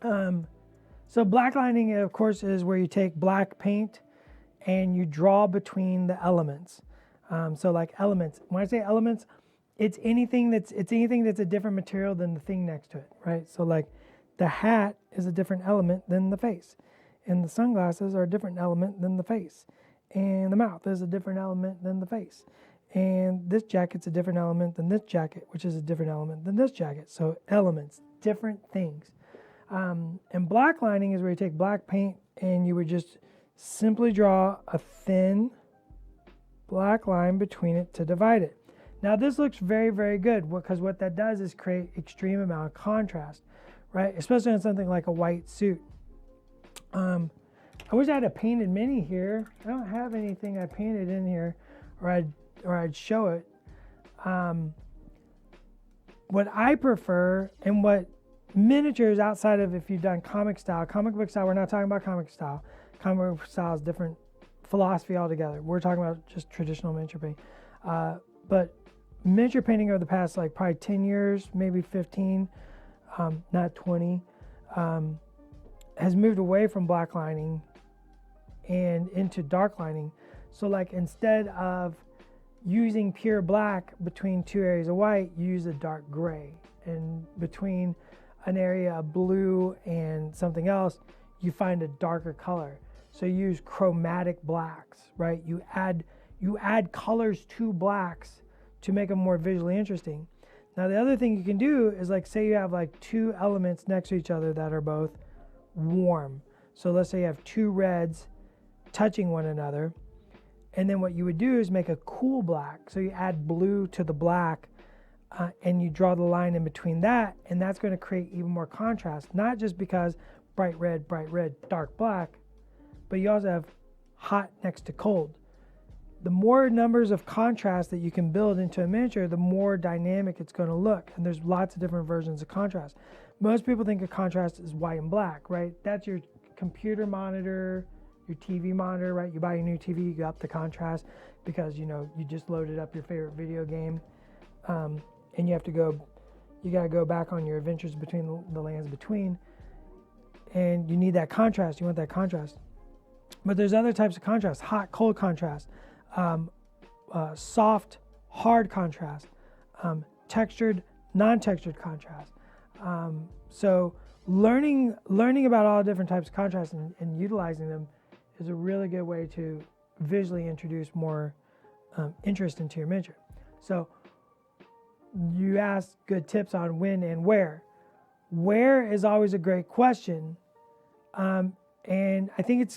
So black lining, of course, is where you take black paint and you draw between the elements. So like elements. When I say elements, it's anything that's a different material than the thing next to it, right? So like the hat is a different element than the face, and the sunglasses are a different element than the face, and the mouth is a different element than the face, and this jacket's a different element than this jacket, which is a different element than this jacket. So elements, different things. And black lining is where you take black paint and you would just simply draw a thin black line between it to divide it. Now this looks very, very good because what that does is create extreme amount of contrast, right? Especially on something like a white suit. I wish I had a painted mini here. I don't have anything I painted in here, or I'd show it. What I prefer, and what miniatures outside of, if you've done comic book style, we're not talking about comic style. Comic book style is different philosophy altogether. We're talking about just traditional miniature painting. But miniature painting over the past like probably 10 years, maybe 15, not 20, has moved away from black lining and into dark lining. So like instead of using pure black between two areas of white, you use a dark gray. And between an area of blue and something else, you find a darker color. So you use chromatic blacks, right? You add colors to blacks to make them more visually interesting. Now the other thing you can do is, like, say you have like two elements next to each other that are both warm. So let's say you have two reds touching one another, and then what you would do is make a cool black. So you add blue to the black, and you draw the line in between that, and that's going to create even more contrast. Not just because bright red, dark black, but you also have hot next to cold. The more numbers of contrast that you can build into a miniature, the more dynamic it's going to look. And there's lots of different versions of contrast. Most people think of contrast as white and black, right? That's your computer monitor, your TV monitor, right? You buy a new TV, you go up the contrast because, you just loaded up your favorite video game. And you got to go back on your adventures between the lands between. And you need that contrast. You want that contrast. But there's other types of contrast: hot, cold contrast, soft, hard contrast, textured, non-textured contrast. So learning about all different types of contrast and utilizing them is a really good way to visually introduce more interest into your miniature. So you asked good tips on when and where. Where is always a great question, and I think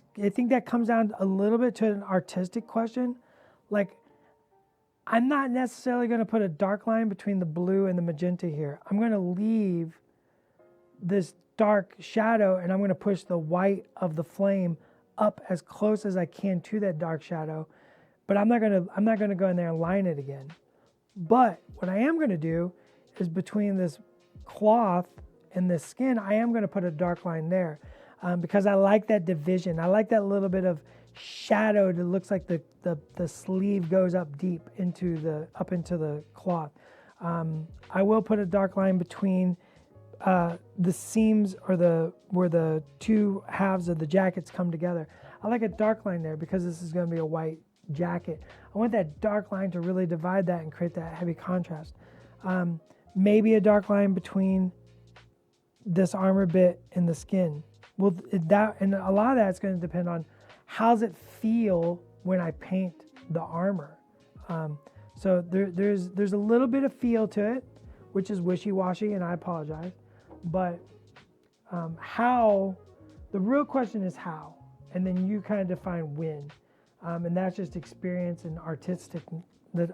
that comes down a little bit to an artistic question. Like, I'm not necessarily going to put a dark line between the blue and the magenta here. I'm going to leave this dark shadow, and I'm going to push the white of the flame up as close as I can to that dark shadow. But I'm not going to go in there and line it again. But what I am going to do is between this cloth and this skin, I am going to put a dark line there because I like that division. I like that little bit of shadow that looks like the sleeve goes up deep into the cloth. I will put a dark line between the seams or where the two halves of the jackets come together. I like a dark line there because this is going to be a white jacket. I want that dark line to really divide that and create that heavy contrast. Maybe a dark line between this armor bit and the skin. Well, and a lot of that's going to depend on how's it feel when I paint the armor. So there's a little bit of feel to it, which is wishy-washy, and I apologize. But how, the real question is how, and then you kind of define when, and that's just experience and the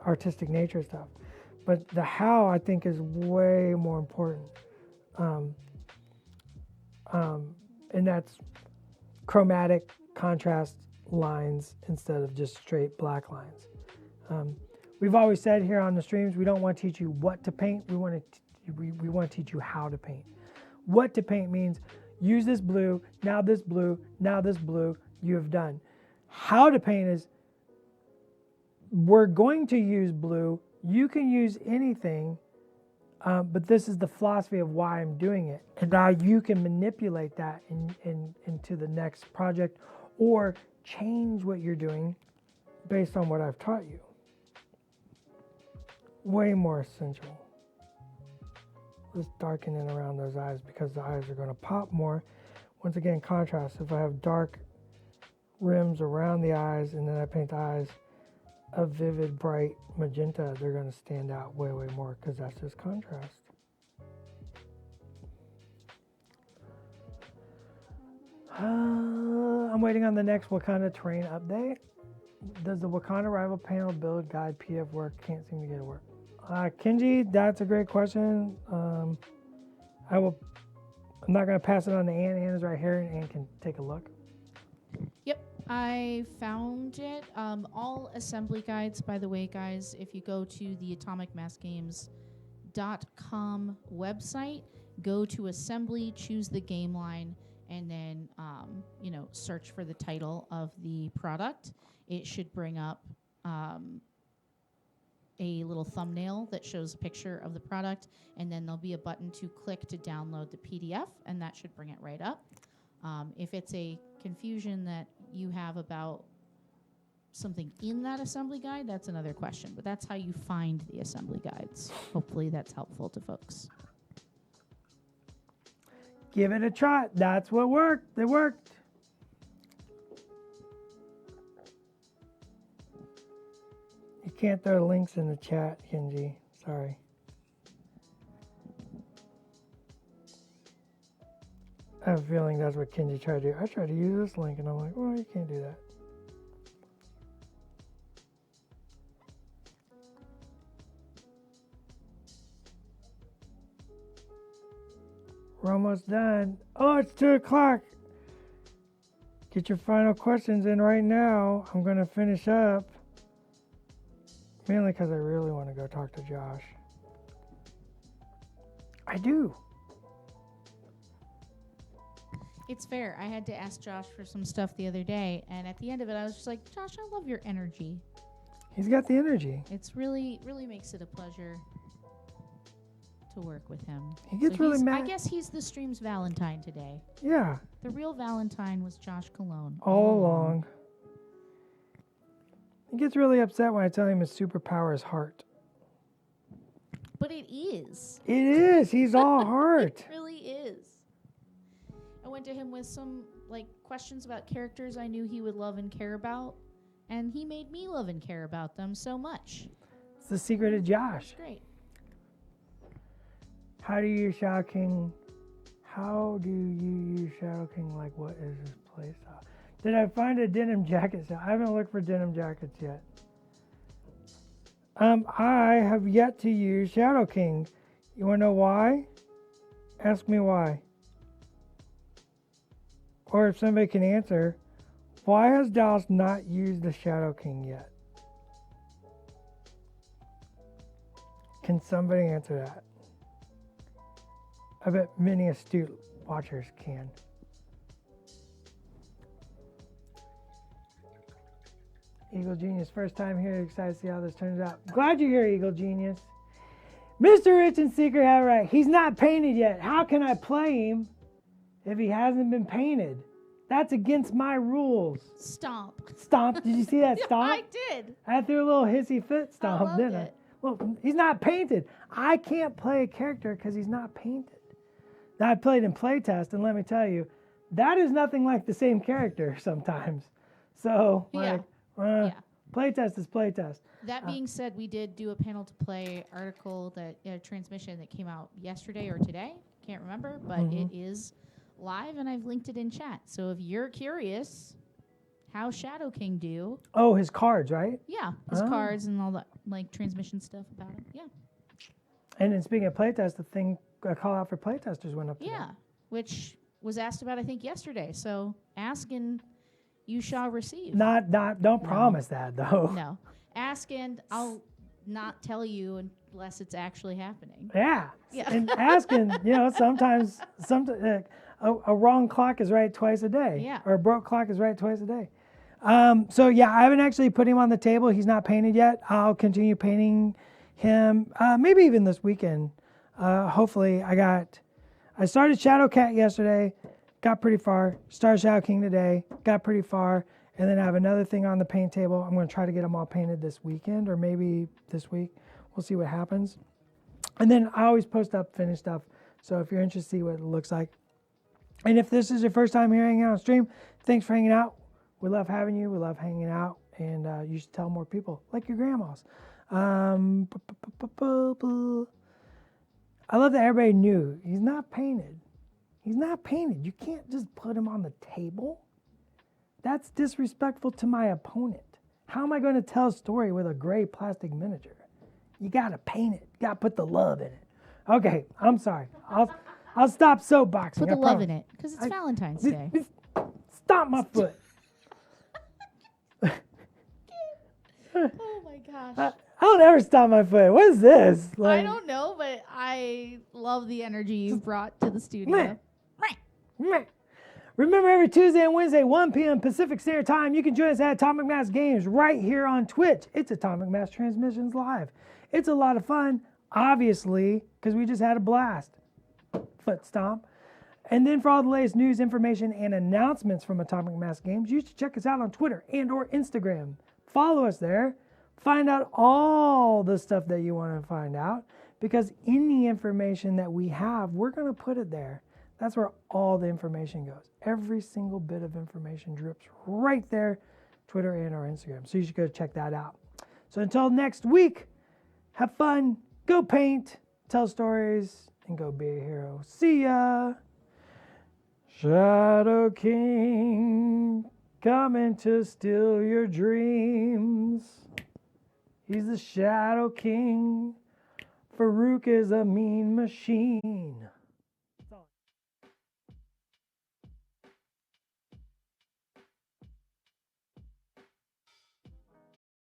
artistic nature stuff. But the how, I think, is way more important. And that's chromatic contrast lines instead of just straight black lines. We've always said here on the streams, we don't want to teach you what to paint. We want to teach you how to paint. What to paint means use this blue, now this blue, now this blue, you have done. How to paint is we're going to use blue. You can use anything. But this is the philosophy of why I'm doing it. And now you can manipulate that into the next project or change what you're doing based on what I've taught you. Way more essential. Let's darken in around those eyes because the eyes are going to pop more. Once again, contrast. If I have dark rims around the eyes and then I paint the eyes a vivid, bright magenta, they're going to stand out way, way more because that's just contrast. I'm waiting on the next Wakanda terrain update. Does the Wakanda Rival Panel Build Guide PDF work? Can't seem to get it to work. Kenji, that's a great question. I'm not going to pass it on to Ann. Ann is right here, and Ann can take a look. Yep, I found it. All assembly guides, by the way, guys, if you go to the atomicmassgames.com website, go to assembly, choose the game line, and then search for the title of the product. It should bring up a little thumbnail that shows a picture of the product, and then there'll be a button to click to download the PDF, and that should bring it right up. If it's a confusion that you have about something in that assembly guide, that's another question, but that's how you find the assembly guides. Hopefully that's helpful to folks. Give it a try. That's what worked. It worked. You can't throw links in the chat, Kenji. Sorry. I have a feeling that's what Kenji tried to do. I tried to use this link, and I'm like, well, you can't do that. We're almost done. Oh, it's 2 o'clock. Get your final questions in right now. I'm going to finish up. Mainly because I really want to go talk to Josh. I do. It's fair. I had to ask Josh for some stuff the other day, and at the end of it, I was just like, Josh, I love your energy. He's got the energy. It's really makes it a pleasure to work with him. He gets really mad. I guess he's the stream's Valentine today. Yeah. The real Valentine was Josh Cologne. All along. He gets really upset when I tell him his superpower is heart. But it is. It is. He's all heart. It really is. I went to him with some questions about characters I knew he would love and care about, and he made me love and care about them so much. It's the secret of Josh. Great. How do you use Shadow King? How do you use Shadow King? Like, what is his play style? Did I find a denim jacket? So I haven't looked for denim jackets yet. I have yet to use Shadow King. You want to know why? Ask me why. Or if somebody can answer, why has Dallas not used the Shadow King yet? Can somebody answer that? I bet many astute watchers can. Eagle Genius, first time here. Excited to see how this turns out. Glad you're here, Eagle Genius. Mr. Rich and Seeker have it right. He's not painted yet. How can I play him if he hasn't been painted? That's against my rules. Stomp. Stomp. Did you see that stomp? I did. I threw a little hissy fit stomp, didn't I? Well, he's not painted. I can't play a character because he's not painted. Now, I played in playtest, and let me tell you, that is nothing like the same character sometimes. So, playtest is playtest. That being said, we did do a panel to play article transmission that came out yesterday or today. Can't remember, but it is live, and I've linked it in chat. So if you're curious how Shadow King do. Oh, his cards, right? Yeah, his cards and all that transmission stuff about him. Yeah. And then speaking of playtest, the thing a call out for playtesters went up today. Yeah, which was asked about I think yesterday. So ask and you shall receive. Don't promise that though. No, ask and I'll not tell you unless it's actually happening. Yeah. And asking, sometimes a wrong clock is right twice a day. Yeah. Or a broke clock is right twice a day. So yeah, I haven't actually put him on the table. He's not painted yet. I'll continue painting him, maybe even this weekend. Hopefully I started Shadow Cat yesterday, got pretty far. Started Shadow King today, got pretty far. And then I have another thing on the paint table. I'm going to try to get them all painted this weekend or maybe this week. We'll see what happens. And then I always post up finished stuff. So if you're interested to see what it looks like. And if this is your first time here hanging out on stream, thanks for hanging out. We love having you. We love hanging out. And you should tell more people, like your grandmas. I love that everybody knew he's not painted. He's not painted. You can't just put him on the table. That's disrespectful to my opponent. How am I going to tell a story with a gray plastic miniature? You got to paint it. You got to put the love in it. Okay, I'm sorry. I'll stop soapboxing. Put the love in it because it's Valentine's Day. Stop my foot. Oh my gosh. I don't ever stop my foot. What is this? I don't know, but I love the energy you brought to the studio. Remember, every Tuesday and Wednesday, 1 p.m. Pacific Standard Time, you can join us at Atomic Mass Games right here on Twitch. It's Atomic Mass Transmissions Live. It's a lot of fun, obviously, because we just had a blast. Foot stomp. And then for all the latest news, information, and announcements from Atomic Mass Games, you should check us out on Twitter and or Instagram. Follow us there. Find out all the stuff that you want to find out, because any information that we have, we're going to put it there. That's where all the information goes. Every single bit of information drips right there, Twitter and or Instagram. So you should go check that out. So until next week, have fun, go paint, tell stories, and go be a hero. See ya. Shadow King, coming to steal your dreams. He's the Shadow King. Farouk is a mean machine.